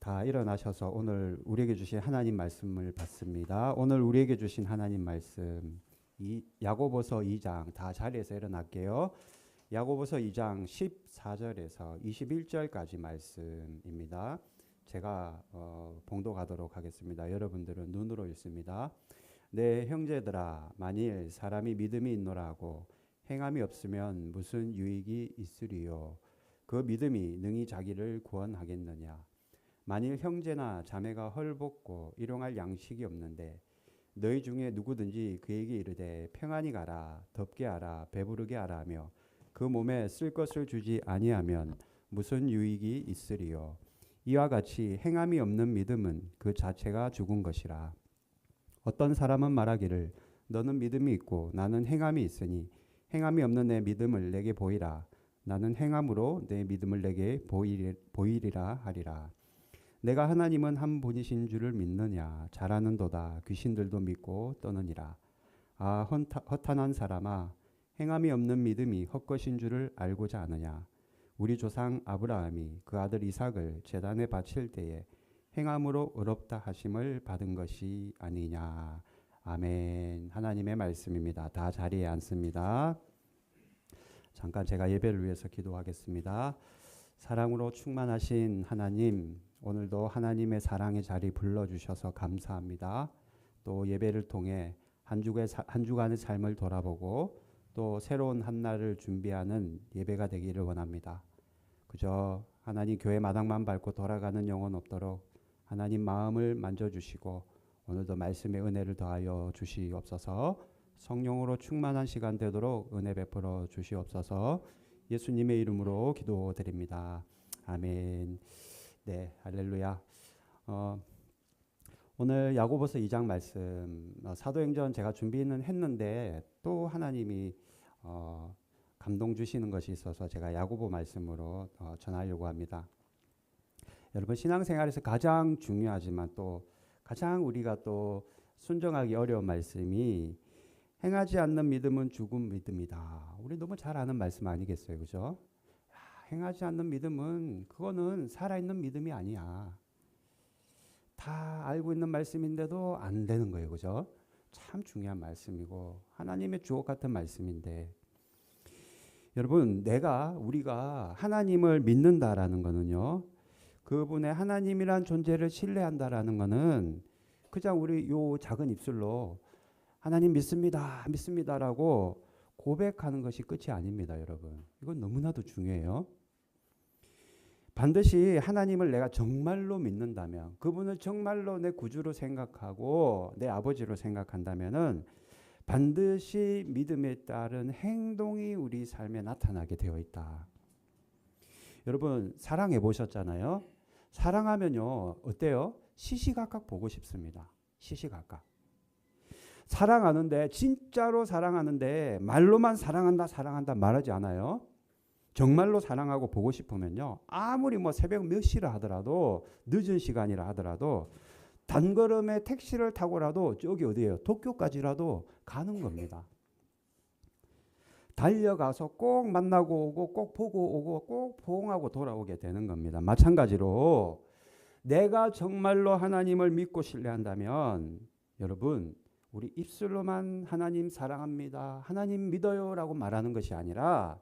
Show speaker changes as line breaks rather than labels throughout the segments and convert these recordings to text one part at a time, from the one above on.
다 일어나셔서 오늘 우리에게 주신 하나님 말씀을 받습니다. 오늘 우리에게 주신 하나님 말씀 야고보서 2장 다 자리에서 일어날게요. 야고보서 2장 14절에서 21절까지 말씀입니다. 제가 봉독하도록 하겠습니다. 여러분들은 눈으로 읽습니다. 내 형제들아, 만일 사람이 믿음이 있노라 하고 행함이 없으면 무슨 유익이 있으리요? 그 믿음이 능히 자기를 구원하겠느냐? 만일 형제나 자매가 헐벗고 일용할 양식이 없는데 너희 중에 누구든지 그에게 이르되 평안히 가라, 덥게 하라, 배부르게 하라 하며 그 몸에 쓸 것을 주지 아니하면 무슨 유익이 있으리요? 이와 같이 행함이 없는 믿음은 그 자체가 죽은 것이라. 어떤 사람은 말하기를 너는 믿음이 있고 나는 행함이 있으니 행함이 없는 내 믿음을 내게 보이라. 나는 행함으로 내 믿음을 내게 보이리라 하리라. 내가 하나님은 한 분이신 줄을 믿느냐? 잘하는도다. 귀신들도 믿고 떠느니라. 아, 허탄한 사람아, 행함이 없는 믿음이 헛것인 줄을 알고자 하느냐? 우리 조상 아브라함이 그 아들 이삭을 제단에 바칠 때에 행함으로 의롭다 하심을 받은 것이 아니냐. 아멘. 하나님의 말씀입니다. 다 자리에 앉습니다. 잠깐 제가 예배를 위해서 기도하겠습니다. 사랑으로 충만하신 하나님, 오늘도 하나님의 사랑의 자리 불러주셔서 감사합니다. 또 예배를 통해 한 주간의 삶을 돌아보고 또 새로운 한 날을 준비하는 예배가 되기를 원합니다. 그저 하나님 교회 마당만 밟고 돌아가는 영혼 없도록 하나님 마음을 만져주시고 오늘도 말씀의 은혜를 더하여 주시옵소서. 성령으로 충만한 시간 되도록 은혜 베풀어 주시옵소서. 예수님의 이름으로 기도드립니다. 아멘. 네, 할렐루야. 오늘 야고보서 2장 말씀 사도행전 제가 준비는 했는데 또 하나님이 감동 주시는 것이 있어서 제가 야고보 말씀으로 전하려고 합니다. 여러분, 신앙생활에서 가장 중요하지만 또 가장 우리가 또 순종하기 어려운 말씀이 행하지 않는 믿음은 죽은 믿음이다. 우리 너무 잘 아는 말씀 아니겠어요, 그죠? 행하지 않는 믿음은 그거는 살아있는 믿음이 아니야. 다 알고 있는 말씀인데도 안 되는 거예요, 그죠? 참 중요한 말씀이고 하나님의 주옥 같은 말씀인데, 여러분, 우리가 하나님을 믿는다라는 거는요, 그분의 하나님이란 존재를 신뢰한다라는 거는 그냥 우리 요 작은 입술로 하나님 믿습니다, 믿습니다라고 고백하는 것이 끝이 아닙니다, 여러분. 이건 너무나도 중요해요. 반드시 하나님을 내가 정말로 믿는다면, 그분을 정말로 내 구주로 생각하고 내 아버지로 생각한다면은 반드시 믿음에 따른 행동이 우리 삶에 나타나게 되어 있다. 여러분, 사랑해 보셨잖아요. 사랑하면요, 어때요? 시시각각 보고 싶습니다. 시시각각. 사랑하는데, 진짜로 사랑하는데 말로만 사랑한다 사랑한다 말하지 않아요. 정말로 사랑하고 보고 싶으면요, 아무리 새벽 몇 시라 하더라도, 늦은 시간이라 하더라도 단걸음에 택시를 타고라도 저기 어디예요? 도쿄까지라도 가는 겁니다. 달려가서 꼭 만나고 오고 꼭 보고 오고 꼭 포옹하고 돌아오게 되는 겁니다. 마찬가지로 내가 정말로 하나님을 믿고 신뢰한다면, 여러분, 우리 입술로만 하나님 사랑합니다, 하나님 믿어요 라고 말하는 것이 아니라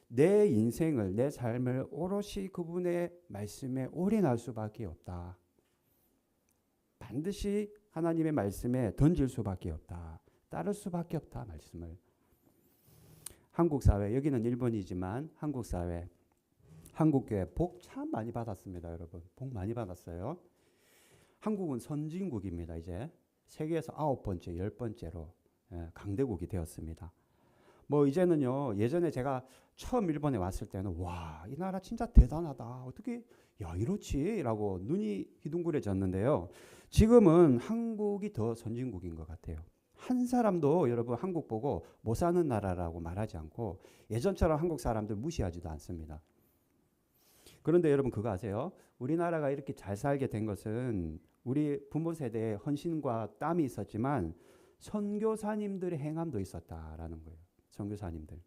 내 인생을, 내 삶을 오롯이 그분의 말씀에 올인할 수밖에 없다. 반드시 하나님의 말씀에 던질 수밖에 없다. 따를 수밖에 없다, 말씀을. 한국 사회, 여기는 일본이지만 한국 사회, 한국교회 복 참 많이 받았습니다, 여러분. 복 많이 받았어요. 한국은 선진국입니다. 이제 세계에서 9번째, 10번째로 강대국이 되었습니다. 이제는요, 예전에 제가 처음 일본에 왔을 때는 와, 이 나라 진짜 대단하다, 어떻게 이렇지? 라고 눈이 희둥그레졌는데요. 지금은 한국이 더 선진국인 것 같아요. 한 사람도 여러분 한국 보고 못 사는 나라라고 말하지 않고 예전처럼 한국 사람들 무시하지도 않습니다. 그런데 여러분, 그거 아세요? 우리나라가 이렇게 잘 살게 된 것은 우리 부모 세대에 헌신과 땀이 있었지만 선교사님들의 행함도 있었다라는 거예요. 선교사님들.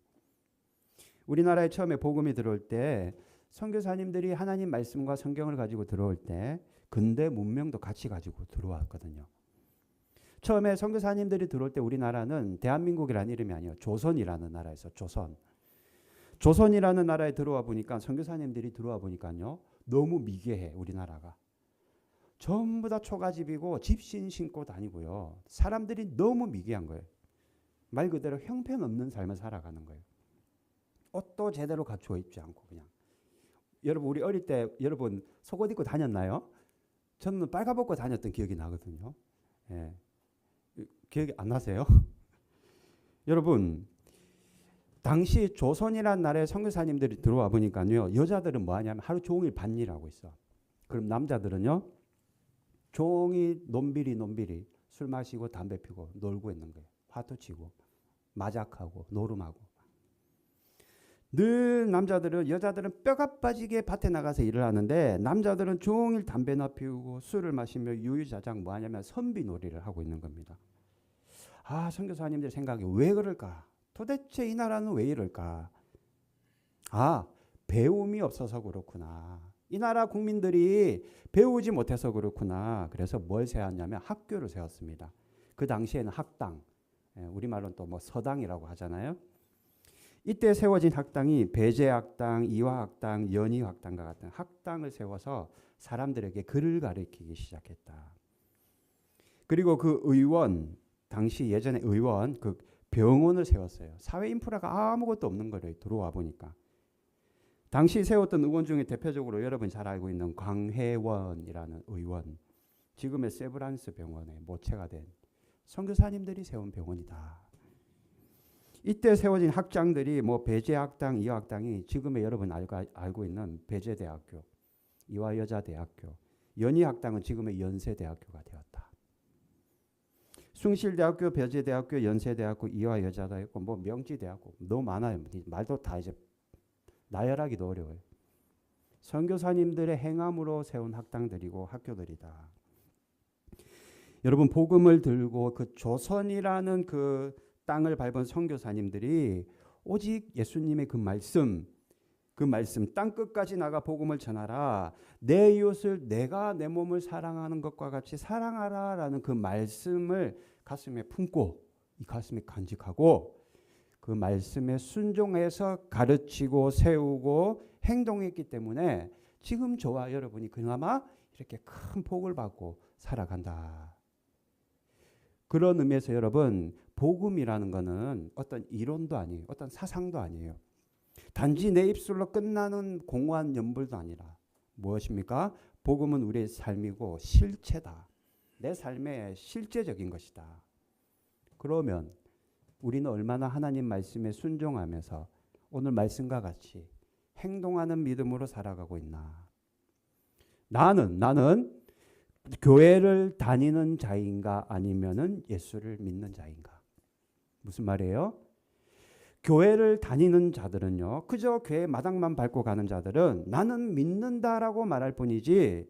우리나라에 처음에 복음이 들어올 때 선교사님들이 하나님 말씀과 성경을 가지고 들어올 때 근대 문명도 같이 가지고 들어왔거든요. 처음에 선교사님들이 들어올 때 우리나라는 대한민국이라는 이름이 아니에요. 조선이라는 나라에서 조선이라는 나라에 들어와 보니까 선교사님들이 들어와 보니까요. 너무 미개해 우리나라가. 전부 다 초가집이고 집신 신고 다니고요. 사람들이 너무 미개한 거예요. 말 그대로 형편없는 삶을 살아가는 거예요. 옷도 제대로 갖추어 입지 않고 그냥. 여러분 우리 어릴 때 여러분 속옷 입고 다녔나요? 저는 빨가벗고 다녔던 기억이 나거든요. 예. 기억이 안 나세요? 여러분 당시 조선이라는 나라에 선교사님들이 들어와 보니까요. 여자들은 뭐 하냐면 하루 종일 밭일하고 있어. 그럼 남자들은요. 종일 논비리 술 마시고 담배 피고 놀고 있는 거예요. 화투 치고 마작하고 노름하고. 늘 남자들은 여자들은 뼈가 빠지게 밭에 나가서 일을 하는데 남자들은 종일 담배나 피우고 술을 마시며 유유자장 뭐 하냐면 선비놀이를 하고 있는 겁니다. 아 선교사님들 생각이 왜 그럴까? 도대체 이 나라는 왜 이럴까? 아 배움이 없어서 그렇구나. 이 나라 국민들이 배우지 못해서 그렇구나. 그래서 뭘 세웠냐면 학교를 세웠습니다. 그 당시에는 학당, 우리말로는 또 뭐 서당이라고 하잖아요. 이때 세워진 학당이 배제학당, 이화학당, 연희학당과 같은 학당을 세워서 사람들에게 글을 가르치기 시작했다. 그리고 그 의원, 당시 예전에 의원, 그 병원을 세웠어요. 사회 인프라가 아무것도 없는 거예요. 들어와 보니까. 당시 세웠던 의원 중에 대표적으로 여러분이 잘 알고 있는 광해원이라는 의원. 지금의 세브란스 병원에 모체가 된 선교사님들이 세운 병원이다. 이때 세워진 학장들이 뭐 배제학당, 이화학당이 지금의 여러분 알고 있는 배제대학교, 이화여자대학교, 연희학당은 지금의 연세대학교가 되었다. 숭실대학교, 배제대학교, 연세대학교, 이화여자대학교, 뭐 명지대학교 너무 많아요. 말도 다 이제 나열하기도 어려워요. 선교사님들의 행함으로 세운 학당들이고 학교들이다. 여러분 복음을 들고 그 조선이라는 그 땅을 밟은 선교사님들이 오직 예수님의 그 말씀 땅 끝까지 나가 복음을 전하라. 내 이웃을 내가 내 몸을 사랑하는 것과 같이 사랑하라라는 그 말씀을 가슴에 품고 이 가슴에 간직하고 그 말씀에 순종해서 가르치고 세우고 행동했기 때문에 지금 저와 여러분이 그나마 이렇게 큰 복을 받고 살아간다. 그런 의미에서 여러분 복음이라는 것은 어떤 이론도 아니에요. 어떤 사상도 아니에요. 단지 내 입술로 끝나는 공허한 연불도 아니라 무엇입니까? 복음은 우리의 삶이고 실체다. 내 삶의 실제적인 것이다. 그러면 우리는 얼마나 하나님 말씀에 순종하면서 오늘 말씀과 같이 행동하는 믿음으로 살아가고 있나? 나는 교회를 다니는 자인가 아니면은 예수를 믿는 자인가? 무슨 말이에요? 교회를 다니는 자들은요. 그저 교회 마당만 밟고 가는 자들은 나는 믿는다라고 말할 뿐이지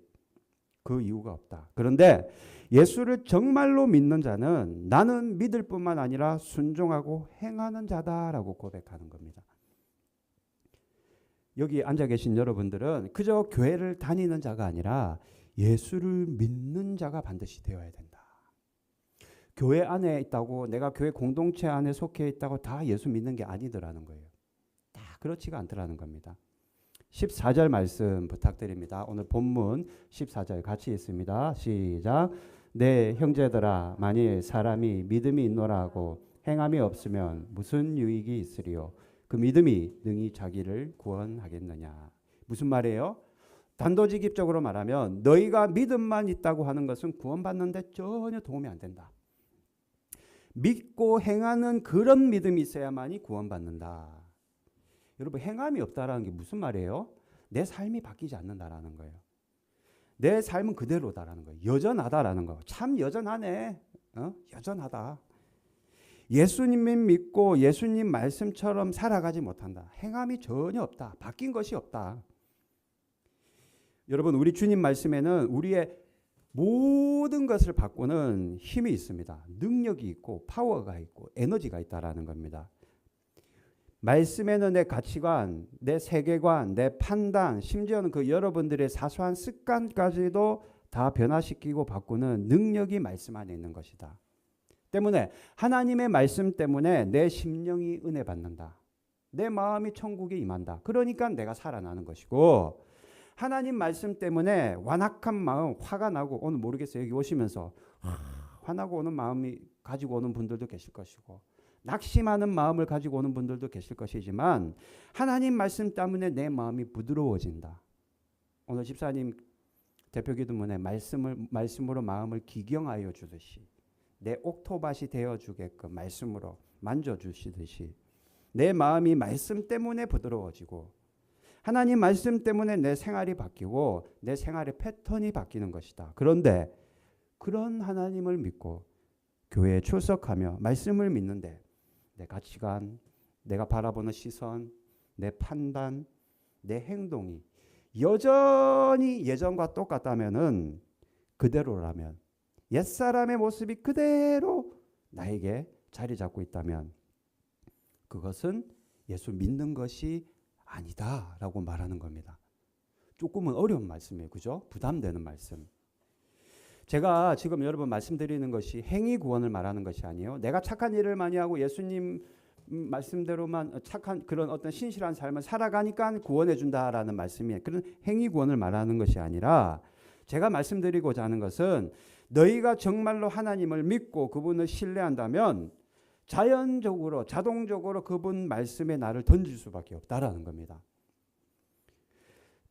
그 이유가 없다. 그런데 예수를 정말로 믿는 자는 나는 믿을 뿐만 아니라 순종하고 행하는 자다라고 고백하는 겁니다. 여기 앉아 계신 여러분들은 그저 교회를 다니는 자가 아니라 예수를 믿는 자가 반드시 되어야 된다. 교회 안에 있다고 내가 교회 공동체 안에 속해 있다고 다 예수 믿는 게 아니더라는 거예요. 다 그렇지가 않더라는 겁니다. 14절 말씀 부탁드립니다. 오늘 본문 14절 같이 있습니다. 시작. 내 형제들아 만일 사람이 믿음이 있노라 하고 행함이 없으면 무슨 유익이 있으리요? 그 믿음이 능히 자기를 구원하겠느냐? 무슨 말이에요? 단도직입적으로 말하면 너희가 믿음만 있다고 하는 것은 구원받는데 전혀 도움이 안 된다. 믿고 행하는 그런 믿음이 있어야만이 구원받는다. 여러분 행함이 없다라는 게 무슨 말이에요? 내 삶이 바뀌지 않는다라는 거예요. 내 삶은 그대로다라는 거예요. 여전하다라는 거. 참 여전하네. 여전하다. 예수님을 믿고 예수님 말씀처럼 살아가지 못한다. 행함이 전혀 없다. 바뀐 것이 없다. 여러분 우리 주님 말씀에는 우리의 모든 것을 바꾸는 힘이 있습니다. 능력이 있고 파워가 있고 에너지가 있다라는 겁니다. 말씀에는 내 가치관, 내 세계관, 내 판단, 심지어는 그 여러분들의 사소한 습관까지도 다 변화시키고 바꾸는 능력이 말씀 안에 있는 것이다. 때문에 하나님의 말씀 때문에 내 심령이 은혜 받는다. 내 마음이 천국에 임한다. 그러니까 내가 살아나는 것이고, 하나님 말씀 때문에 완악한 마음, 화가 나고, 오늘 모르겠어요. 여기 오시면서 화나고 오는 마음이 가지고 오는 분들도 계실 것이고, 낙심하는 마음을 가지고 오는 분들도 계실 것이지만, 하나님 말씀 때문에 내 마음이 부드러워진다. 오늘 집사님 대표 기도문에 말씀으로 마음을 기경하여 주듯이, 내 옥토밭이 되어 주게끔 말씀으로 만져 주시듯이 내 마음이 말씀 때문에 부드러워지고, 하나님 말씀 때문에 내 생활이 바뀌고 내 생활의 패턴이 바뀌는 것이다. 그런데 그런 하나님을 믿고 교회에 출석하며 말씀을 믿는데 내 가치관, 내가 바라보는 시선, 내 판단, 내 행동이 여전히 예전과 똑같다면은, 그대로라면, 옛사람의 모습이 그대로 나에게 자리 잡고 있다면, 그것은 예수 믿는 것이 아니다라고 말하는 겁니다. 조금은 어려운 말씀이에요. 그죠? 부담되는 말씀. 제가 지금 여러분 말씀드리는 것이 행위 구원을 말하는 것이 아니에요. 내가 착한 일을 많이 하고 예수님 말씀대로만 착한 그런 어떤 신실한 삶을 살아가니까 구원해 준다라는 말씀이에요. 그런 행위 구원을 말하는 것이 아니라, 제가 말씀드리고자 하는 것은 너희가 정말로 하나님을 믿고 그분을 신뢰한다면 자연적으로 자동적으로 그분 말씀에 나를 던질 수밖에 없다라는 겁니다.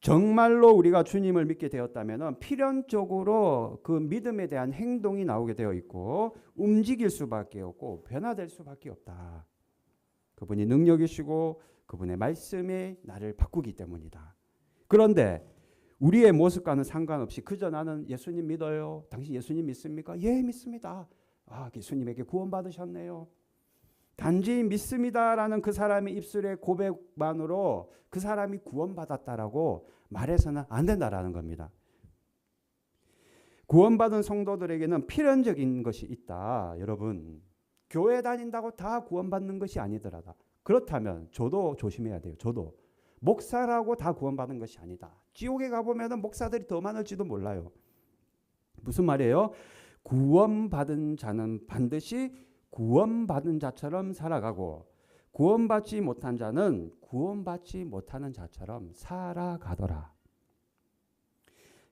정말로 우리가 주님을 믿게 되었다면 필연적으로 그 믿음에 대한 행동이 나오게 되어 있고 움직일 수밖에 없고 변화될 수밖에 없다. 그분이 능력이시고 그분의 말씀이 나를 바꾸기 때문이다. 그런데 우리의 모습과는 상관없이 그저 나는 예수님 믿어요. 당신 예수님 믿습니까? 예, 믿습니다. 아, 예수님에게 구원받으셨네요. 단지 믿습니다라는 그 사람의 입술의 고백만으로 그 사람이 구원받았다라고 말해서는 안 된다라는 겁니다. 구원받은 성도들에게는 필연적인 것이 있다. 여러분, 교회 다닌다고 다 구원받는 것이 아니더라다. 그렇다면 저도 조심해야 돼요. 저도 목사라고 다 구원받은 것이 아니다. 지옥에 가보면 목사들이 더 많을지도 몰라요. 무슨 말이에요? 구원받은 자는 반드시 구원받은 자처럼 살아가고, 구원받지 못한 자는 구원받지 못하는 자처럼 살아가더라.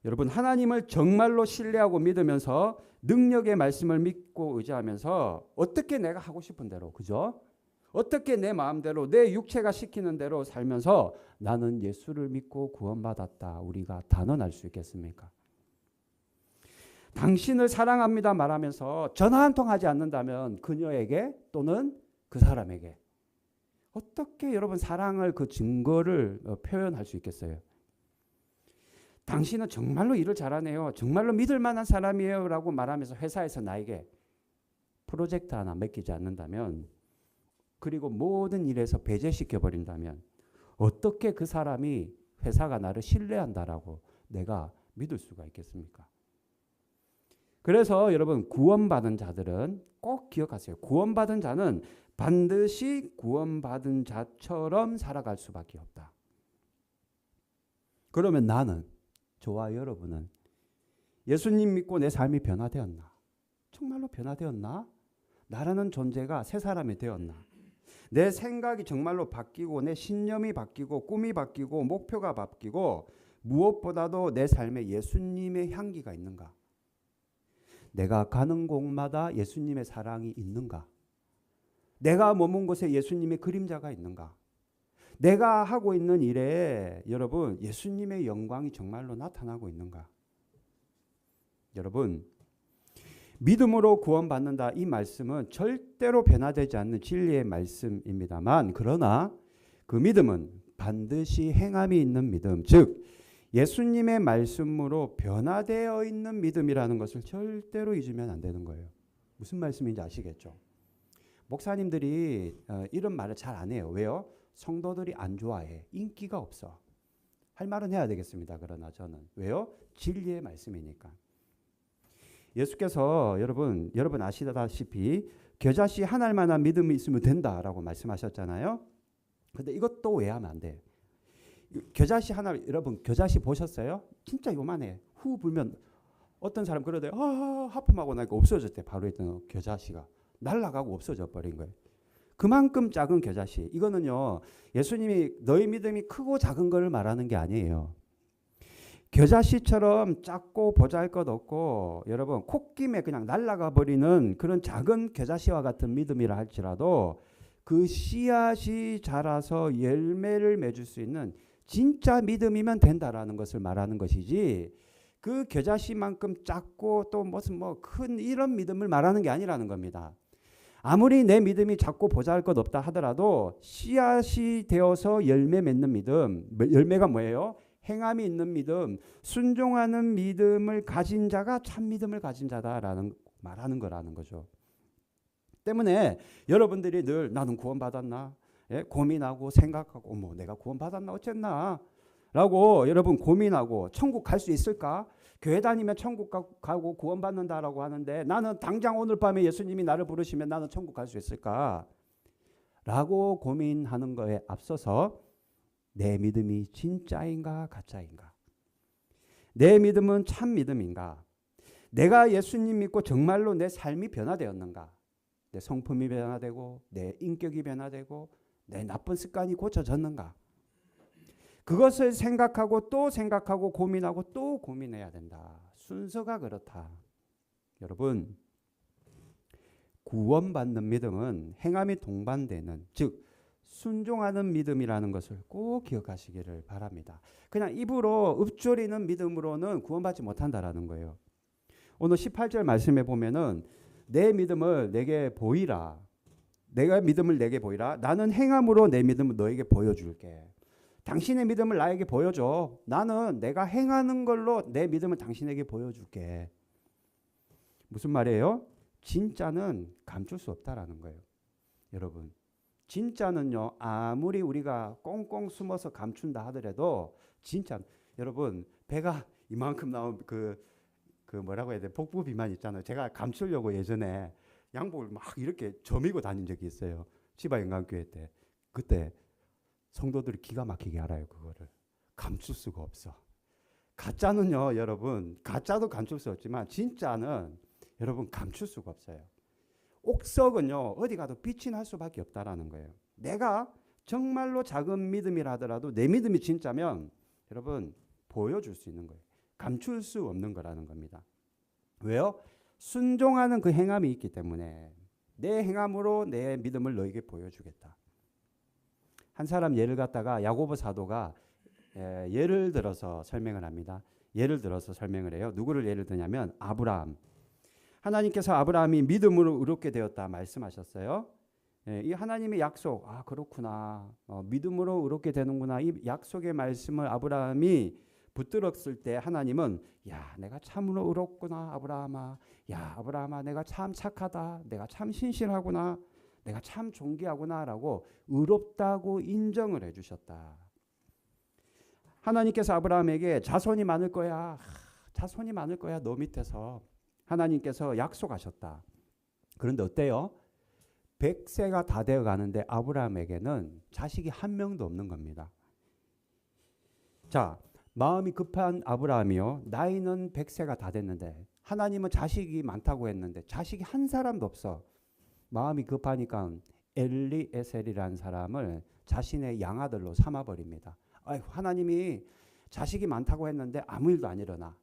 여러분, 하나님을 정말로 신뢰하고 믿으면서 능력의 말씀을 믿고 의지하면서 어떻게 내가 하고 싶은 대로, 그죠? 어떻게 내 마음대로 내 육체가 시키는 대로 살면서 나는 예수를 믿고 구원받았다, 우리가 단언할 수 있겠습니까? 당신을 사랑합니다 말하면서 전화 한 통 하지 않는다면 그녀에게 또는 그 사람에게 어떻게 여러분 사랑을 그 증거를 표현할 수 있겠어요? 당신은 정말로 일을 잘하네요. 정말로 믿을 만한 사람이에요 라고 말하면서 회사에서 나에게 프로젝트 하나 맡기지 않는다면, 그리고 모든 일에서 배제시켜 버린다면 어떻게 그 사람이 회사가 나를 신뢰한다라고 내가 믿을 수가 있겠습니까? 그래서 여러분, 구원받은 자들은 꼭 기억하세요. 구원받은 자는 반드시 구원받은 자처럼 살아갈 수밖에 없다. 그러면 나는, 저와 여러분은 예수님 믿고 내 삶이 변화되었나? 정말로 변화되었나? 나라는 존재가 새 사람이 되었나? 내 생각이 정말로 바뀌고 내 신념이 바뀌고 꿈이 바뀌고 목표가 바뀌고 무엇보다도 내 삶에 예수님의 향기가 있는가? 내가 가는 곳마다 예수님의 사랑이 있는가? 내가 머문 곳에 예수님의 그림자가 있는가? 내가 하고 있는 일에 여러분 예수님의 영광이 정말로 나타나고 있는가? 여러분, 믿음으로 구원받는다, 이 말씀은 절대로 변화되지 않는 진리의 말씀입니다만, 그러나 그 믿음은 반드시 행함이 있는 믿음, 즉 예수님의 말씀으로 변화되어 있는 믿음이라는 것을 절대로 잊으면 안 되는 거예요. 무슨 말씀인지 아시겠죠? 목사님들이 이런 말을 잘 안 해요. 왜요? 성도들이 안 좋아해. 인기가 없어. 할 말은 해야 되겠습니다. 그러나 저는. 왜요? 진리의 말씀이니까. 예수께서 여러분 아시다시피 겨자씨 한 알만한 믿음이 있으면 된다라고 말씀하셨잖아요. 근데 이것도 왜 하면 안 돼? 겨자씨 하나 여러분 겨자씨 보셨어요? 진짜 요만해. 후 불면 어떤 사람 그러대. 하품하고 나니까 없어졌대. 바로 있던 겨자씨가 날아가고 없어져 버린 거예요. 그만큼 작은 겨자씨. 이거는요. 예수님이 너희 믿음이 크고 작은 걸 말하는 게 아니에요. 겨자씨처럼 작고 보잘것없고 여러분 콧김에 그냥 날아가 버리는 그런 작은 겨자씨와 같은 믿음이라 할지라도 그 씨앗이 자라서 열매를 맺을 수 있는 진짜 믿음이면 된다라는 것을 말하는 것이지 그 겨자씨만큼 작고 또 무슨 뭐 큰 이런 믿음을 말하는 게 아니라는 겁니다. 아무리 내 믿음이 작고 보잘것없다 하더라도 씨앗이 되어서 열매 맺는 믿음, 열매가 뭐예요? 행함이 있는 믿음, 순종하는 믿음을 가진 자가 참 믿음을 가진 자다라는 말하는 거라는 거죠. 때문에 여러분들이 늘 나는 구원받았나? 예? 고민하고 생각하고 어머 내가 구원받았나 어쨌나? 라고 여러분 고민하고 천국 갈 수 있을까? 교회 다니면 천국 가고 구원받는다라고 하는데 나는 당장 오늘 밤에 예수님이 나를 부르시면 나는 천국 갈 수 있을까? 라고 고민하는 거에 앞서서 내 믿음이 진짜인가 가짜인가? 내 믿음은 참 믿음인가? 내가 예수님 믿고 정말로 내 삶이 변화되었는가? 내 성품이 변화되고 내 인격이 변화되고 내 나쁜 습관이 고쳐졌는가? 그것을 생각하고 또 생각하고 고민하고 또 고민해야 된다. 순서가 그렇다. 여러분 구원받는 믿음은 행함이 동반되는 즉 순종하는 믿음이라는 것을 꼭 기억하시기를 바랍니다. 그냥 입으로 읊조리는 믿음으로는 구원받지 못한다라는 거예요. 오늘 18절 말씀에 보면은 내 믿음을 내게 보이라. 내가 믿음을 내게 보이라. 나는 행함으로 내 믿음을 너에게 보여줄게. 당신의 믿음을 나에게 보여줘. 나는 내가 행하는 걸로 내 믿음을 당신에게 보여줄게. 무슨 말이에요? 진짜는 감출 수 없다라는 거예요. 여러분 진짜는요 아무리 우리가 꽁꽁 숨어서 감춘다 하더라도 진짜 여러분 배가 이만큼 나온 그 뭐라고 해야 돼 복부 비만 있잖아요. 제가 감추려고 예전에 양복을 막 이렇게 저미고 다닌 적이 있어요. 치바영광교회 때. 그때 성도들이 기가 막히게 알아요. 그거를 감출 수가 없어. 가짜는요 여러분 가짜도 감출 수 없지만 진짜는 여러분 감출 수가 없어요. 옥석은요 어디 가도 빛이 날 수밖에 없다라는 거예요. 내가 정말로 작은 믿음이라 하더라도 내 믿음이 진짜면 여러분 보여줄 수 있는 거예요. 감출 수 없는 거라는 겁니다. 왜요? 순종하는 그 행함이 있기 때문에 내 행함으로 내 믿음을 너에게 보여주겠다. 한 사람 예를 갖다가 야고보 사도가 예를 들어서 설명을 합니다. 예를 들어서 설명을 해요. 누구를 예를 드냐면 아브라함. 하나님께서 아브라함이 믿음으로 의롭게 되었다 말씀하셨어요. 이 하나님의 약속, 그렇구나. 믿음으로 의롭게 되는구나. 이 약속의 말씀을 아브라함이 붙들었을 때 하나님은 야, 내가 참으로 의롭구나, 아브라함아. 야, 아브라함아, 내가 참 착하다. 내가 참 신실하구나. 내가 참 존귀하구나라고 의롭다고 인정을 해주셨다. 하나님께서 아브라함에게 자손이 많을 거야. 자손이 많을 거야. 너 밑에서. 하나님께서 약속하셨다. 그런데 어때요? 100세가 다 되어 가는데 아브라함에게는 자식이 한 명도 없는 겁니다. 자, 마음이 급한 아브라함이요. 나이는 100세가 다 됐는데 하나님은 자식이 많다고 했는데 자식이 한 사람도 없어. 마음이 급하니까 엘리에셀이라는 사람을 자신의 양아들로 삼아버립니다. 하나님이 자식이 많다고 했는데 아무 일도 안 일어나.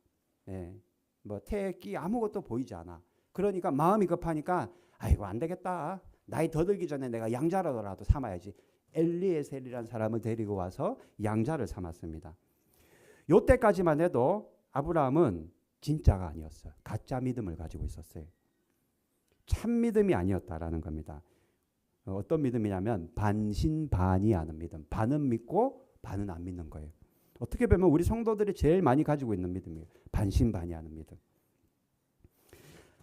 뭐 태기 아무것도 보이지 않아. 그러니까 마음이 급하니까 아이고 안 되겠다. 나이 더 들기 전에 내가 양자라도 삼아야지. 엘리에셀이라는 사람을 데리고 와서 양자를 삼았습니다. 요때까지만 해도 아브라함은 진짜가 아니었어요. 가짜 믿음을 가지고 있었어요. 참 믿음이 아니었다라는 겁니다. 어떤 믿음이냐면 반신반의하는 믿음. 반은 믿고 반은 안 믿는 거예요. 어떻게 보면 우리 성도들이 제일 많이 가지고 있는 믿음이에요. 반신반의하는 믿음.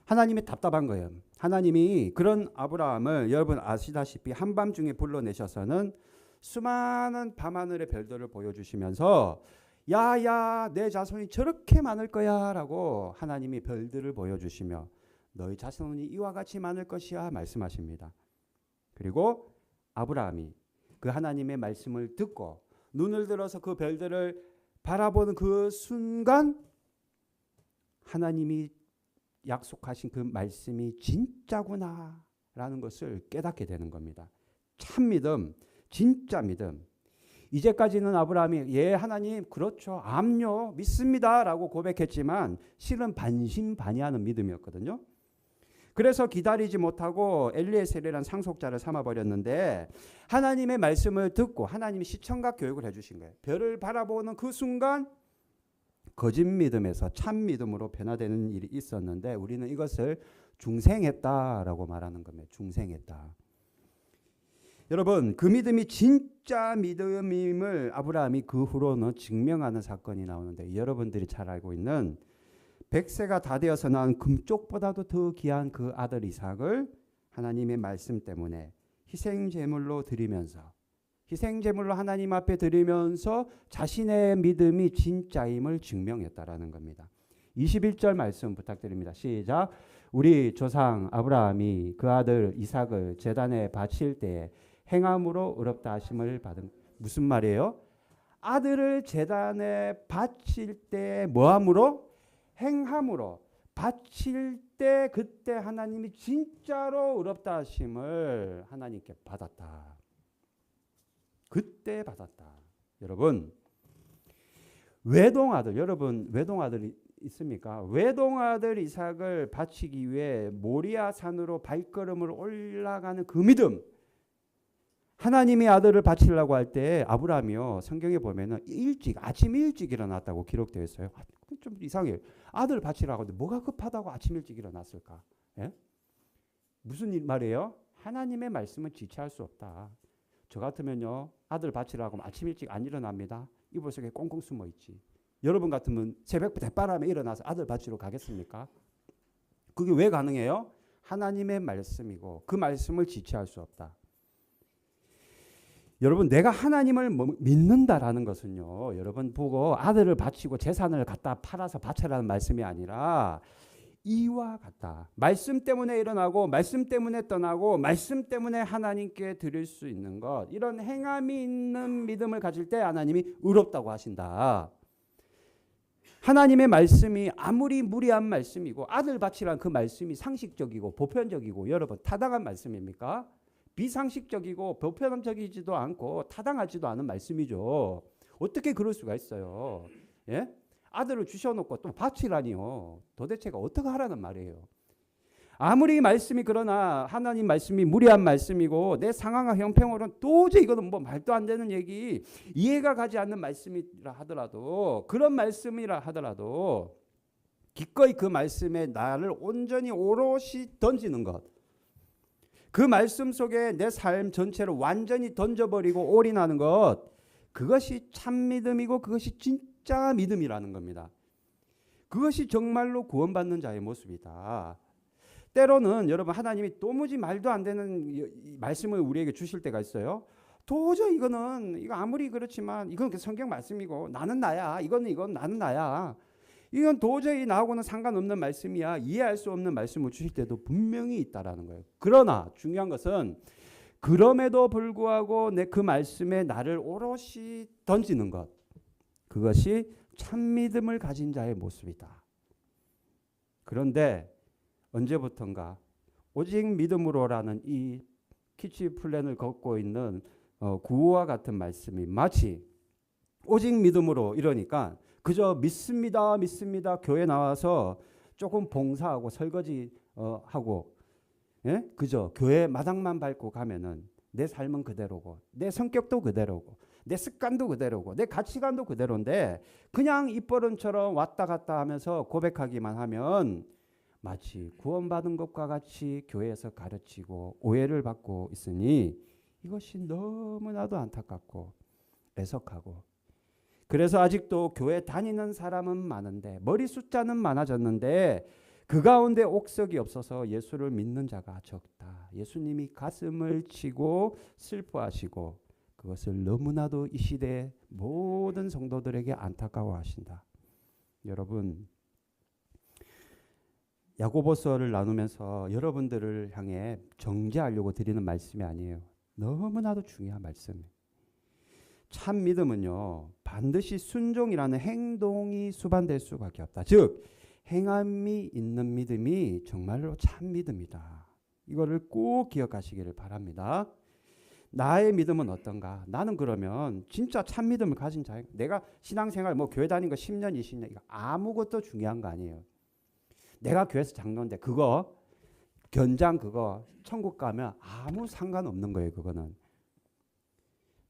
하나님이 답답한 거예요. 하나님이 그런 아브라함을 여러분 아시다시피 한밤중에 불러내셔서는 수많은 밤하늘의 별들을 보여주시면서 야야 내 자손이 저렇게 많을 거야 라고 하나님이 별들을 보여주시며 너희 자손이 이와 같이 많을 것이야 말씀하십니다. 그리고 아브라함이 그 하나님의 말씀을 듣고 눈을 들어서 그 별들을 바라보는 그 순간 하나님이 약속하신 그 말씀이 진짜구나라는 것을 깨닫게 되는 겁니다. 참 믿음, 진짜 믿음. 이제까지는 아브라함이 예 하나님 그렇죠 암요 믿습니다라고 고백했지만 실은 반신반의하는 믿음이었거든요. 그래서 기다리지 못하고 엘리에셀이라는 상속자를 삼아버렸는데 하나님의 말씀을 듣고 하나님이 시청각 교육을 해주신 거예요. 별을 바라보는 그 순간 거짓 믿음에서 참 믿음으로 변화되는 일이 있었는데 우리는 이것을 중생했다라고 말하는 겁니다. 중생했다. 여러분 그 믿음이 진짜 믿음임을 아브라함이 그 후로는 증명하는 사건이 나오는데 여러분들이 잘 알고 있는 100세가 다 되어서 낳은 금쪽보다도 더 귀한 그 아들 이삭을 하나님의 말씀 때문에 희생제물로 드리면서 희생제물로 하나님 앞에 드리면서 자신의 믿음이 진짜임을 증명했다라는 겁니다. 21절 말씀 부탁드립니다. 시작. 우리 조상 아브라함이 그 아들 이삭을 제단에 바칠 때에 행함으로 의롭다 하심을 받은 무슨 말이에요? 아들을 제단에 바칠 때 뭐함으로? 행함으로 바칠 때 그때 하나님이 진짜로 의롭다 하심을 하나님께 받았다. 그때 받았다. 여러분 외동아들 여러분 외동아들이 있습니까? 외동아들 이삭을 바치기 위해 모리아 산으로 발걸음을 올라가는 그 믿음 하나님이 아들을 바치려고 할 때 아브라함이요 성경에 보면은 아침 일찍 일어났다고 기록되어 있어요. 좀 이상해요. 아들 바치라고 하는데 뭐가 급하다고 아침 일찍 일어났을까? 예? 무슨 말이에요? 하나님의 말씀은 지체할 수 없다. 저 같으면요 아들 바치라고 하면 아침 일찍 안 일어납니다. 이불 속에 꽁꽁 숨어 있지. 여러분 같으면 새벽 대바람에 일어나서 아들 바치러 가겠습니까? 그게 왜 가능해요? 하나님의 말씀이고 그 말씀을 지체할 수 없다. 여러분 내가 하나님을 믿는다라는 것은요 여러분 보고 아들을 바치고 재산을 갖다 팔아서 바쳐라는 말씀이 아니라 이와 같다. 말씀 때문에 일어나고 말씀 때문에 떠나고 말씀 때문에 하나님께 드릴 수 있는 것 이런 행함이 있는 믿음을 가질 때 하나님이 의롭다고 하신다. 하나님의 말씀이 아무리 무리한 말씀이고 아들 바치라는 그 말씀이 상식적이고 보편적이고 여러분 타당한 말씀입니까? 비상식적이고 보편적이지도 않고 타당하지도 않은 말씀이죠. 어떻게 그럴 수가 있어요? 예? 아들을 주셔놓고 또 바치라니요. 도대체가 어떻게 하라는 말이에요. 아무리 말씀이 그러나 하나님 말씀이 무리한 말씀이고 내 상황과 형편으로는 도저히 이거는 뭐 말도 안 되는 얘기 이해가 가지 않는 말씀이라 하더라도 그런 말씀이라 하더라도 기꺼이 그 말씀에 나를 온전히 오롯이 던지는 것 그 말씀 속에 내 삶 전체를 완전히 던져버리고 올인하는 것 그것이 참 믿음이고 그것이 진짜 믿음이라는 겁니다. 그것이 정말로 구원받는 자의 모습이다. 때로는 여러분 하나님이 도무지 말도 안 되는 말씀을 우리에게 주실 때가 있어요. 도저히 이거 아무리 그렇지만 이건 성경 말씀이고 나는 나야. 이건 나는 나야. 이건 도저히 나하고는 상관없는 말씀이야. 이해할 수 없는 말씀을 주실 때도 분명히 있다라는 거예요. 그러나 중요한 것은 그럼에도 불구하고 내 그 말씀에 나를 오롯이 던지는 것. 그것이 참 믿음을 가진 자의 모습이다. 그런데 언제부턴가 오직 믿음으로라는 이 키치 플랜을 걷고 있는 구호와 같은 말씀이 마치 오직 믿음으로 이러니까 그저 믿습니다 교회 나와서 조금 봉사하고 설거지 하고 예? 그저 교회 마당만 밟고 가면은 내 삶은 그대로고 내 성격도 그대로고 내 습관도 그대로고 내 가치관도 그대로인데 그냥 입버릇처럼 왔다 갔다 하면서 고백하기만 하면 마치 구원받은 것과 같이 교회에서 가르치고 오해를 받고 있으니 이것이 너무나도 안타깝고 애석하고 그래서 아직도 교회 다니는 사람은 많은데 머리 숫자는 많아졌는데 그 가운데 옥석이 없어서 예수를 믿는 자가 적다. 예수님이 가슴을 치고 슬퍼하시고 그것을 너무나도 이 시대의 모든 성도들에게 안타까워하신다. 여러분 야고보서를 나누면서 여러분들을 향해 정죄하려고 드리는 말씀이 아니에요. 너무나도 중요한 말씀이에요. 참 믿음은요, 반드시 순종이라는 행동이 수반될 수밖에 없다. 즉, 행함이 있는 믿음이 정말로 참 믿음이다. 이거를 꼭 기억하시기를 바랍니다. 나의 믿음은 어떤가? 나는 그러면 진짜 참 믿음을 가진 자예요. 내가 신앙생활 뭐 교회 다닌 거 10년, 20년 이거 아무것도 중요한 거 아니에요. 내가 교회에서 장로인데 그거 견장 그거 천국 가면 아무 상관없는 거예요. 그거는.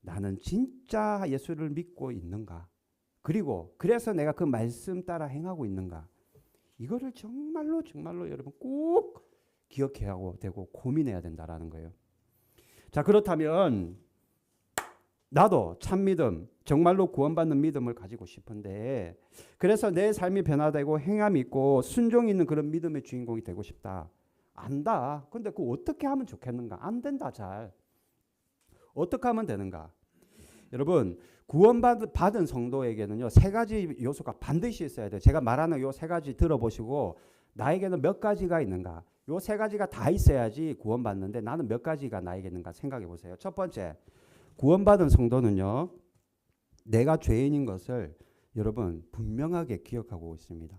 나는 진짜 예수를 믿고 있는가? 그리고 그래서 내가 그 말씀 따라 행하고 있는가? 이거를 정말로 여러분 꼭 기억해야 되고 고민해야 된다라는 거예요. 자, 그렇다면 나도 참 믿음, 정말로 구원받는 믿음을 가지고 싶은데 그래서 내 삶이 변화되고 행함이 있고 순종이 있는 그런 믿음의 주인공이 되고 싶다. 안다. 근데 그거 어떻게 하면 좋겠는가? 안 된다 잘. 어떻게 하면 되는가? 여러분 구원받은 성도에게는요 3가지 요소가 반드시 있어야 돼요. 제가 말하는 요 3가지 들어보시고 나에게는 몇 가지가 있는가? 요 3가지가 다 있어야지 구원받는데 나는 몇 가지가 나에게 있는가 생각해 보세요. 첫 번째, 구원받은 성도는요 내가 죄인인 것을 여러분 분명하게 기억하고 있습니다.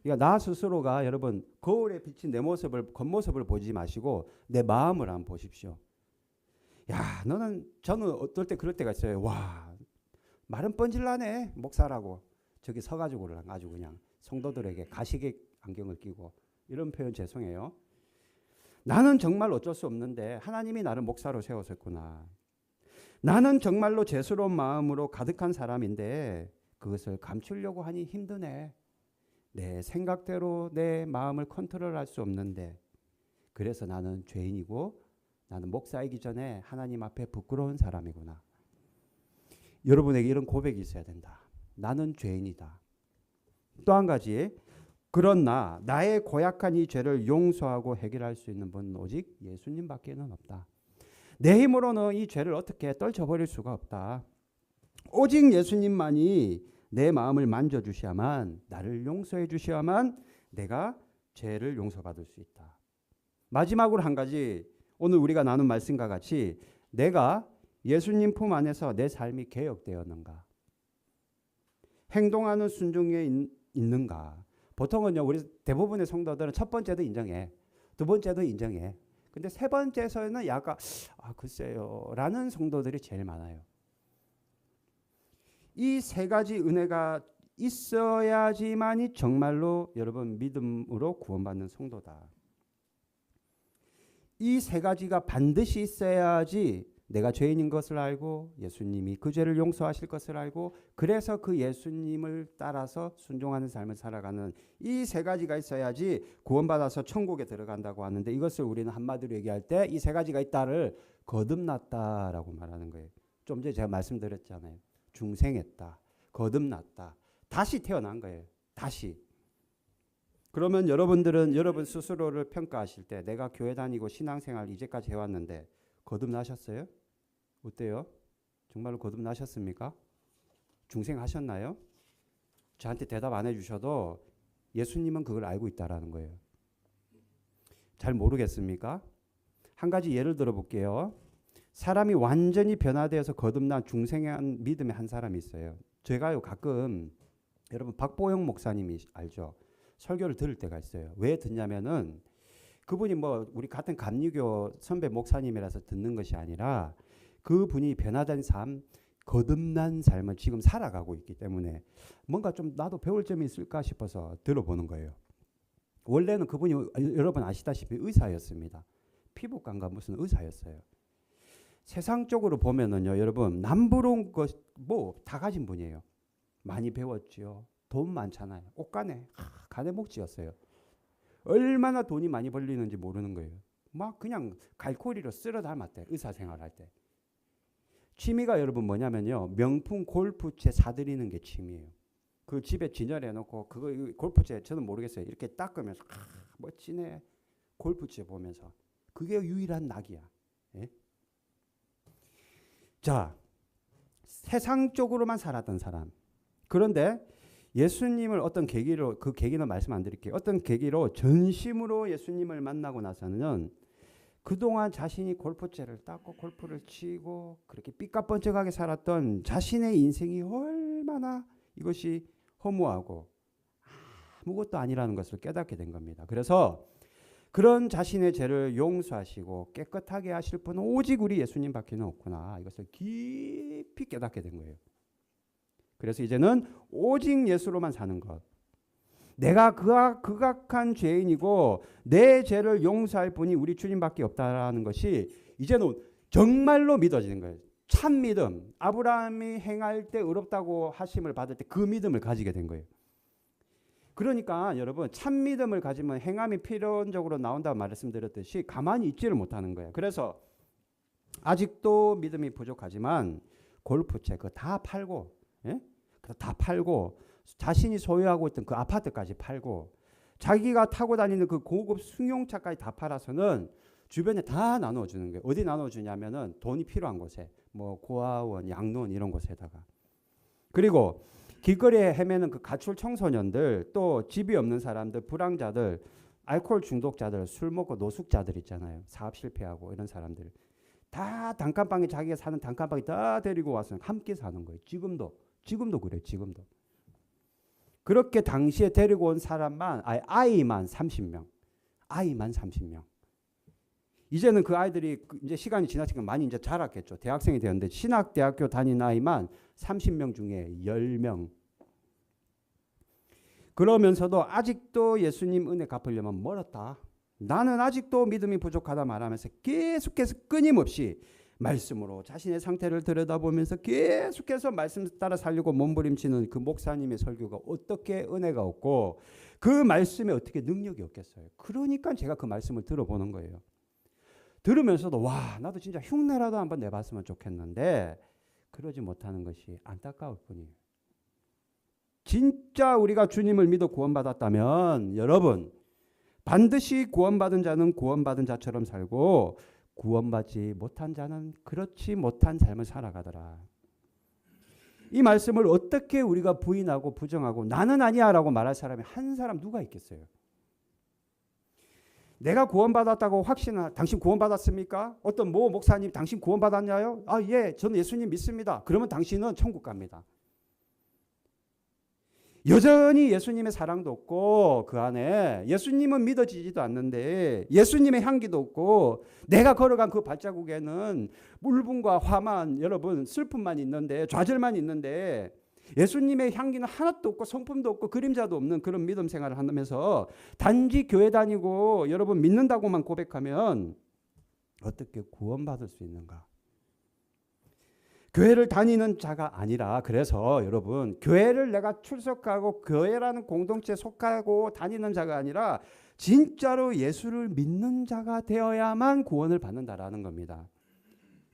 그러니까 나 스스로가 여러분 거울에 비친 내 모습을 겉모습을 보지 마시고 내 마음을 한번 보십시오. 야, 저는 어떨 때 그럴 때가 있어요. 와, 말은 뻔질나네 목사라고 저기 서가지고 아주 그냥 성도들에게 가시게 안경을 끼고 이런 표현 죄송해요. 나는 정말 어쩔 수 없는데 하나님이 나를 목사로 세우셨구나. 나는 정말로 죄스러운 마음으로 가득한 사람인데 그것을 감추려고 하니 힘드네. 내 생각대로 내 마음을 컨트롤할 수 없는데 그래서 나는 죄인이고 나는 목사이기 전에 하나님 앞에 부끄러운 사람이구나. 여러분에게 이런 고백이 있어야 된다. 나는 죄인이다. 또 한 가지, 그러나 나의 고약한 이 죄를 용서하고 해결할 수 있는 분은 오직 예수님밖에는 없다. 내 힘으로는 이 죄를 어떻게 떨쳐버릴 수가 없다. 오직 예수님만이 내 마음을 만져주셔야만 나를 용서해 주셔야만 내가 죄를 용서받을 수 있다. 마지막으로 한 가지, 오늘 우리가 나눈 말씀과 같이 내가 예수님 품 안에서 내 삶이 개혁되었는가? 행동하는 순종에 있는가? 보통은요 우리 대부분의 성도들은 첫 번째도 인정해, 두 번째도 인정해. 근데 세 번째에서는 약간 글쎄요 라는 성도들이 제일 많아요. 이 3가지 은혜가 있어야지만이 정말로 여러분 믿음으로 구원받는 성도다. 이 3가지가 반드시 있어야지 내가 죄인인 것을 알고 예수님이 그 죄를 용서하실 것을 알고 그래서 그 예수님을 따라서 순종하는 삶을 살아가는 이 3가지가 있어야지 구원받아서 천국에 들어간다고 하는데 이것을 우리는 한마디로 얘기할 때 이 3가지가 있다를 거듭났다라고 말하는 거예요. 좀 전에 제가 말씀드렸잖아요. 중생했다. 거듭났다. 다시 태어난 거예요. 다시. 그러면 여러분들은 여러분 스스로를 평가하실 때 내가 교회 다니고 신앙생활 이제까지 해왔는데 거듭나셨어요? 어때요? 정말로 거듭나셨습니까? 중생하셨나요? 저한테 대답 안 해주셔도 예수님은 그걸 알고 있다라는 거예요. 잘 모르겠습니까? 한 가지 예를 들어볼게요. 사람이 완전히 변화되어서 거듭난 중생한 믿음의 한 사람이 있어요. 제가요 가끔 여러분 박보영 목사님이 알죠? 설교를 들을 때가 있어요. 왜 듣냐면은 그분이 뭐 우리 같은 감리교 선배 목사님이라서 듣는 것이 아니라 그분이 변화된 삶, 거듭난 삶을 지금 살아가고 있기 때문에 뭔가 좀 나도 배울 점이 있을까 싶어서 들어보는 거예요. 원래는 그분이 여러분 아시다시피 의사였습니다. 피부과인가 무슨 의사였어요. 세상적으로 보면은요, 여러분 남부러운 것 뭐 다 가진 분이에요. 많이 배웠지요. 돈 많잖아요. 옷가네, 가네목지였어요. 얼마나 돈이 많이 벌리는지 모르는 거예요. 막 그냥 갈고리로 쓸어 담았대. 의사 생활할 때. 취미가 여러분 뭐냐면요. 명품 골프채 사들이는 게 취미예요. 그 집에 진열해 놓고 그거 골프채 저는 모르겠어요. 이렇게 닦으면서 멋지네. 골프채 보면서. 그게 유일한 낙이야. 예? 자, 세상적으로만 살았던 사람. 그런데 예수님을 어떤 계기로, 그 계기는 말씀 안 드릴게요. 어떤 계기로 전심으로 예수님을 만나고 나서는 그동안 자신이 골프채를 닦고 골프를 치고 그렇게 삐까뻔쩍하게 살았던 자신의 인생이 얼마나 이것이 허무하고 아무것도 아니라는 것을 깨닫게 된 겁니다. 그래서 그런 자신의 죄를 용서하시고 깨끗하게 하실 분은 오직 우리 예수님밖에 없구나. 이것을 깊이 깨닫게 된 거예요. 그래서 이제는 오직 예수로만 사는 것. 내가 극악한 죄인이고 내 죄를 용서할 분이 우리 주님밖에 없다라는 것이 이제는 정말로 믿어지는 거예요. 참 믿음. 아브라함이 행할 때 의롭다고 하심을 받을 때 그 믿음을 가지게 된 거예요. 그러니까 여러분 참 믿음을 가지면 행함이 필연적으로 나온다고 말씀드렸듯이 가만히 있지를 못하는 거예요. 그래서 아직도 믿음이 부족하지만 골프채 그거 다 팔고, 예? 다 팔고 자신이 소유하고 있던 그 아파트까지 팔고 자기가 타고 다니는 그 고급 승용차까지 다 팔아서는 주변에 다 나눠주는 거예요. 어디 나눠주냐면은 돈이 필요한 곳에 뭐 고아원, 양로원 이런 곳에다가. 그리고 길거리에 헤매는 그 가출 청소년들 또 집이 없는 사람들 불황자들 알코올 중독자들 술 먹고 노숙자들 있잖아요. 사업 실패하고 이런 사람들 다 단칸방에 자기가 사는 단칸방에 다 데리고 와서 함께 사는 거예요. 지금도 그래요. 지금도. 그렇게 당시에 데리고 온 사람만 아이만 30명. 아이만 30명. 이제는 그 아이들이 이제 시간이 지났으니까 많이 이제 자랐겠죠. 대학생이 되었는데 신학대학교 다니는 아이만 30명 중에 10명. 그러면서도 아직도 예수님 은혜 갚으려면 멀었다. 나는 아직도 믿음이 부족하다 말하면서 계속해서 끊임없이 말씀으로 자신의 상태를 들여다보면서 계속해서 말씀 따라 살려고 몸부림치는 그 목사님의 설교가 어떻게 은혜가 없고 그 말씀에 어떻게 능력이 없겠어요. 그러니까 제가 그 말씀을 들어보는 거예요. 들으면서도 와 나도 진짜 흉내라도 한번 내봤으면 좋겠는데 그러지 못하는 것이 안타까울 뿐이에요. 진짜 우리가 주님을 믿어 구원받았다면 여러분 반드시 구원받은 자는 구원받은 자처럼 살고 구원받지 못한 자는 그렇지 못한 삶을 살아가더라. 이 말씀을 어떻게 우리가 부인하고 부정하고 나는 아니야 라고 말할 사람이 한 사람 누가 있겠어요? 내가 구원받았다고 당신 구원받았습니까? 어떤 모 목사님 당신 구원받았냐요? 아, 예, 저는 예수님 믿습니다. 그러면 당신은 천국 갑니다. 여전히 예수님의 사랑도 없고 그 안에 예수님은 믿어지지도 않는데 예수님의 향기도 없고 내가 걸어간 그 발자국에는 울분과 화만 여러분 슬픔만 있는데 좌절만 있는데 예수님의 향기는 하나도 없고 성품도 없고 그림자도 없는 그런 믿음 생활을 하면서 단지 교회 다니고 여러분 믿는다고만 고백하면 어떻게 구원받을 수 있는가? 교회를 다니는 자가 아니라 그래서 여러분 교회를 내가 출석하고 교회라는 공동체에 속하고 다니는 자가 아니라 진짜로 예수를 믿는 자가 되어야만 구원을 받는다라는 겁니다.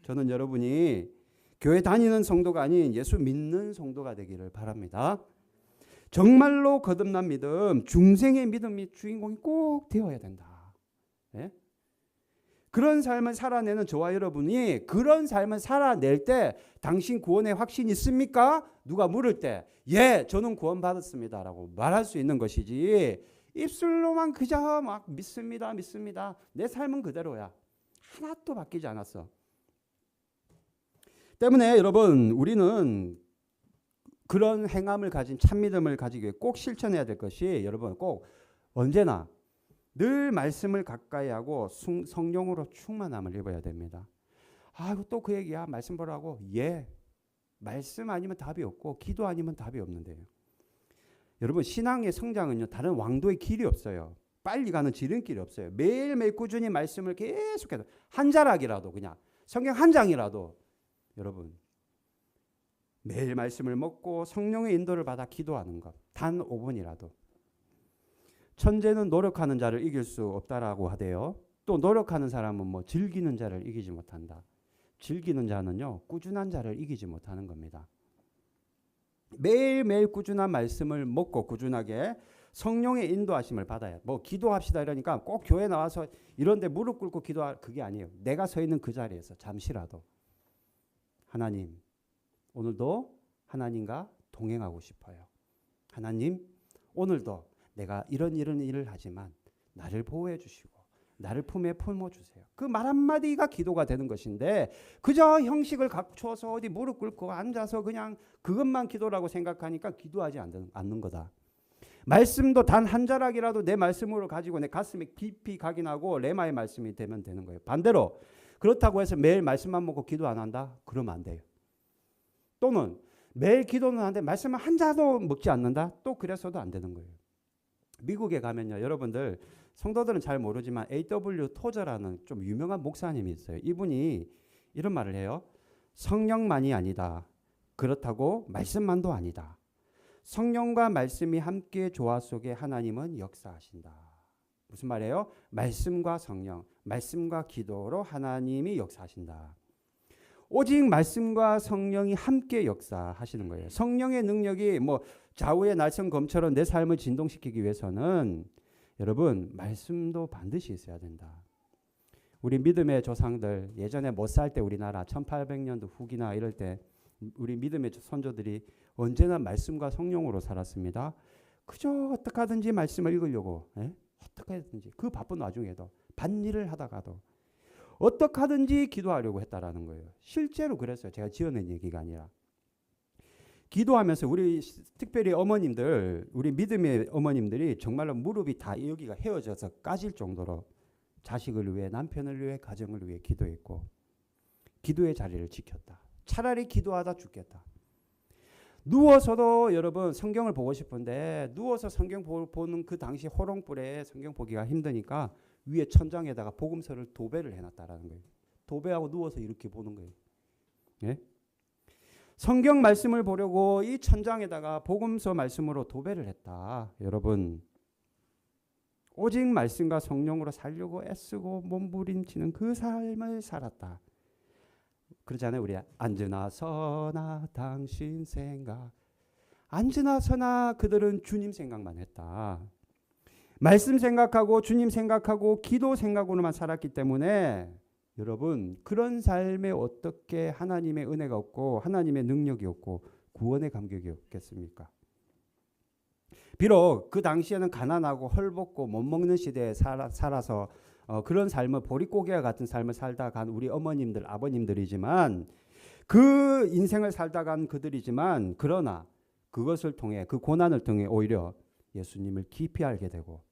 저는 여러분이 교회 다니는 성도가 아닌 예수 믿는 성도가 되기를 바랍니다. 정말로 거듭난 믿음, 중생의 믿음이 주인공이 꼭 되어야 된다. 네? 그런 삶을 살아내는 저와 여러분이 그런 삶을 살아낼 때 당신 구원의 확신 있습니까? 누가 물을 때 예, 저는 구원받았습니다 라고 말할 수 있는 것이지 입술로만 그저 막 믿습니다. 내 삶은 그대로야. 하나도 바뀌지 않았어. 때문에 여러분 우리는 그런 행함을 가진 참믿음을 가지기 위해 꼭 실천해야 될 것이 여러분 꼭 언제나 늘 말씀을 가까이 하고 성령으로 충만함을 입어야 됩니다. 아이고 또 그 얘기야. 말씀 보라고. 예. 말씀 아니면 답이 없고 기도 아니면 답이 없는데요. 여러분 신앙의 성장은요. 다른 왕도의 길이 없어요. 빨리 가는 지름길이 없어요. 매일매일 꾸준히 말씀을 계속해서 한 자락이라도 그냥 성경 한 장이라도 여러분 매일 말씀을 먹고 성령의 인도를 받아 기도하는 것. 단 5분이라도. 천재는 노력하는 자를 이길 수 없다라고 하대요. 또 노력하는 사람은 뭐 즐기는 자를 이기지 못한다. 즐기는 자는요. 꾸준한 자를 이기지 못하는 겁니다. 매일매일 꾸준한 말씀을 먹고 꾸준하게 성령의 인도하심을 받아야. 뭐 기도합시다 이러니까 꼭 교회 나와서 이런 데 무릎 꿇고 기도할 그게 아니에요. 내가 서 있는 그 자리에서 잠시라도 하나님 오늘도 하나님과 동행하고 싶어요. 하나님 오늘도 내가 이런 일을 하지만 나를 보호해 주시고 나를 품에 품어주세요. 그 말 한마디가 기도가 되는 것인데 그저 형식을 갖춰서 어디 무릎 꿇고 앉아서 그냥 그것만 기도라고 생각하니까 기도하지 않는 거다. 말씀도 단 한 자락이라도 내 말씀으로 가지고 내 가슴에 깊이 각인하고 레마의 말씀이 되면 되는 거예요. 반대로 그렇다고 해서 매일 말씀만 먹고 기도 안 한다? 그러면 안 돼요. 또는 매일 기도는 하는데 말씀을 한 자도 먹지 않는다? 또 그래서도 안 되는 거예요. 미국에 가면요. 여러분들 성도들은 잘 모르지만 A.W. 토저라는 좀 유명한 목사님이 있어요. 이분이 이런 말을 해요. 성령만이 아니다. 그렇다고 말씀만도 아니다. 성령과 말씀이 함께 조화 속에 하나님은 역사하신다. 무슨 말이에요? 말씀과 성령, 말씀과 기도로 하나님이 역사하신다. 오직 말씀과 성령이 함께 역사하시는 거예요. 성령의 능력이 뭐 좌우의 날선 검처럼 내 삶을 진동시키기 위해서는 여러분 말씀도 반드시 있어야 된다. 우리 믿음의 조상들 예전에 못 살 때 우리나라 1800년도 후기나 이럴 때 우리 믿음의 선조들이 언제나 말씀과 성령으로 살았습니다. 그저 어떻게 하든지 말씀을 읽으려고 어떻게 하든지 그 바쁜 와중에도 밭일을 하다가도 어떻게 하든지 기도하려고 했다라는 거예요. 실제로 그랬어요. 제가 지어낸 얘기가 아니라. 기도하면서 우리 특별히 어머님들 우리 믿음의 어머님들이 정말로 무릎이 다 여기가 헤어져서 까질 정도로 자식을 위해 남편을 위해 가정을 위해 기도했고 기도의 자리를 지켰다. 차라리 기도하다 죽겠다. 누워서도 여러분 성경을 보고 싶은데 누워서 성경 보는 그 당시 호롱불에 성경 보기가 힘드니까 위에 천장에다가 복음서를 도배를 해놨다라는 거예요. 도배하고 누워서 이렇게 보는 거예요. 예? 성경 말씀을 보려고 이 천장에다가 복음서 말씀으로 도배를 했다. 여러분 오직 말씀과 성령으로 살려고 애쓰고 몸부림치는 그 삶을 살았다. 그러잖아요. 우리 앉으나 서나 당신 생각. 앉으나 서나 그들은 주님 생각만 했다. 말씀 생각하고 주님 생각하고 기도 생각으로만 살았기 때문에 여러분 그런 삶에 어떻게 하나님의 은혜가 없고 하나님의 능력이 없고 구원의 감격이 없겠습니까? 비록 그 당시에는 가난하고 헐벗고 못 먹는 시대에 살아서 그런 삶을 보릿고개와 같은 삶을 살다 간 우리 어머님들 아버님들이지만 그 인생을 살다 간 그들이지만 그러나 그것을 통해 그 고난을 통해 오히려 예수님을 깊이 알게 되고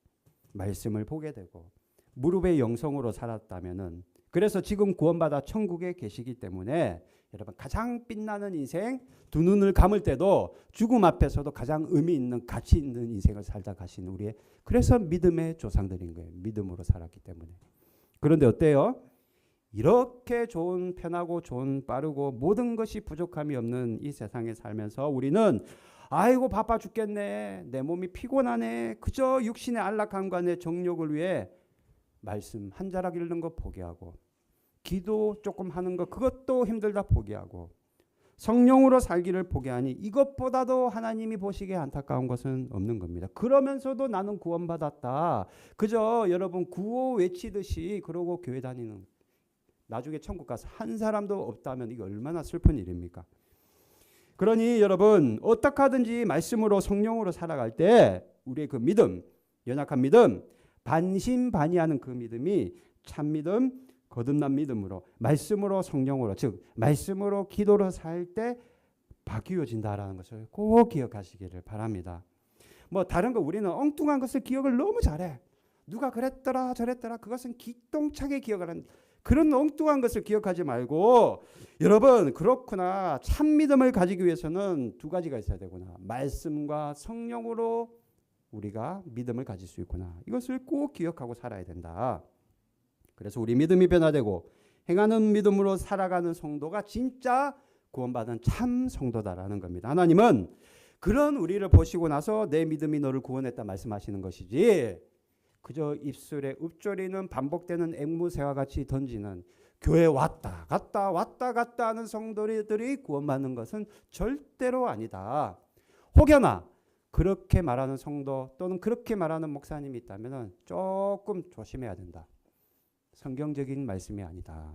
말씀을 보게 되고 무릎의 영성으로 살았다면은 그래서 지금 구원받아 천국에 계시기 때문에 여러분 가장 빛나는 인생 두 눈을 감을 때도 죽음 앞에서도 가장 의미 있는 가치 있는 인생을 살다 가신 우리의 그래서 믿음의 조상들인 거예요. 믿음으로 살았기 때문에. 그런데 어때요? 이렇게 좋은 편하고 좋은 빠르고 모든 것이 부족함이 없는 이 세상에 살면서 우리는 아이고 바빠 죽겠네. 내 몸이 피곤하네. 그저 육신의 안락함과 내 정욕을 위해 말씀 한 자락 읽는 거 포기하고 기도 조금 하는 거 그것도 힘들다 포기하고 성령으로 살기를 포기하니 이것보다도 하나님이 보시기에 안타까운 것은 없는 겁니다. 그러면서도 나는 구원받았다. 그저 여러분 구호 외치듯이 그러고 교회 다니는 나중에 천국 가서 한 사람도 없다면 이거 얼마나 슬픈 일입니까? 그러니 여러분 어떻게 하든지 말씀으로 성령으로 살아갈 때 우리의 그 믿음 연약한 믿음 반신반의하는 그 믿음이 참 믿음 거듭난 믿음으로 말씀으로 성령으로 즉 말씀으로 기도로 살 때 바뀌어진다라는 것을 꼭 기억하시기를 바랍니다. 뭐 다른 거 우리는 엉뚱한 것을 기억을 너무 잘해. 누가 그랬더라 저랬더라 그것은 기똥차게 기억을 하는 그런 엉뚱한 것을 기억하지 말고 여러분 그렇구나 참 믿음을 가지기 위해서는 두 가지가 있어야 되구나. 말씀과 성령으로 우리가 믿음을 가질 수 있구나. 이것을 꼭 기억하고 살아야 된다. 그래서 우리 믿음이 변화되고 행하는 믿음으로 살아가는 성도가 진짜 구원받은 참 성도다라는 겁니다. 하나님은 그런 우리를 보시고 나서 내 믿음이 너를 구원했다 말씀하시는 것이지 그저 입술에 읊조리는 반복되는 앵무새와 같이 던지는 교회 왔다 갔다 왔다 갔다 하는 성도들이 구원받는 것은 절대로 아니다. 혹여나 그렇게 말하는 성도 또는 그렇게 말하는 목사님이 있다면 조금 조심해야 된다. 성경적인 말씀이 아니다.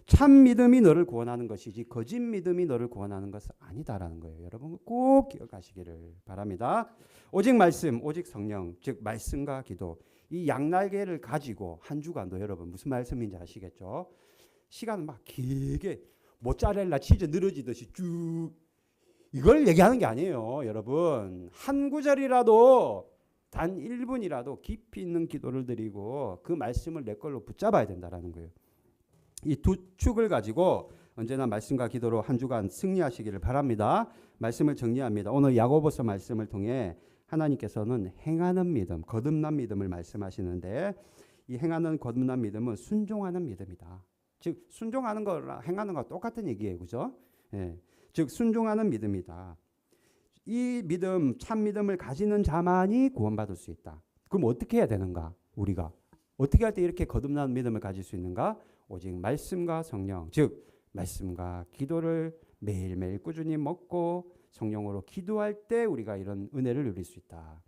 참 믿음이 너를 구원하는 것이지 거짓 믿음이 너를 구원하는 것은 아니다라는 거예요. 여러분 꼭 기억하시기를 바랍니다. 오직 말씀, 오직 성령, 즉 말씀과 기도, 이 양날개를 가지고 한 주간도 여러분 무슨 말씀인지 아시겠죠? 시간 막 길게 모짜렐라 치즈 늘어지듯이 쭉 이걸 얘기하는 게 아니에요. 여러분 한 구절이라도 단 1분이라도 깊이 있는 기도를 드리고 그 말씀을 내 걸로 붙잡아야 된다라는 거예요. 이 두 축을 가지고 언제나 말씀과 기도로 한 주간 승리하시기를 바랍니다. 말씀을 정리합니다. 오늘 야고보서 말씀을 통해 하나님께서는 행하는 믿음, 거듭난 믿음을 말씀하시는데 이 행하는 거듭난 믿음은 순종하는 믿음이다. 즉 순종하는 거랑 행하는 거랑 똑같은 얘기예요. 그죠? 예. 즉 순종하는 믿음이다. 이 믿음, 참 믿음을 가지는 자만이 구원받을 수 있다. 그럼 어떻게 해야 되는가? 우리가 어떻게 할 때 이렇게 거듭난 믿음을 가질 수 있는가? 오직 말씀과 성령, 즉 말씀과 기도를 매일매일 꾸준히 먹고 성령으로 기도할 때 우리가 이런 은혜를 누릴 수 있다.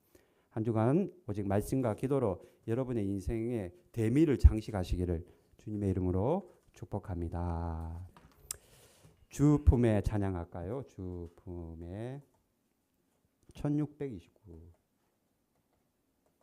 한 주간 오직 말씀과 기도로 여러분의 인생의 대미를 장식하시기를 주님의 이름으로 축복합니다. 주품에 찬양할까요? 주품에 1629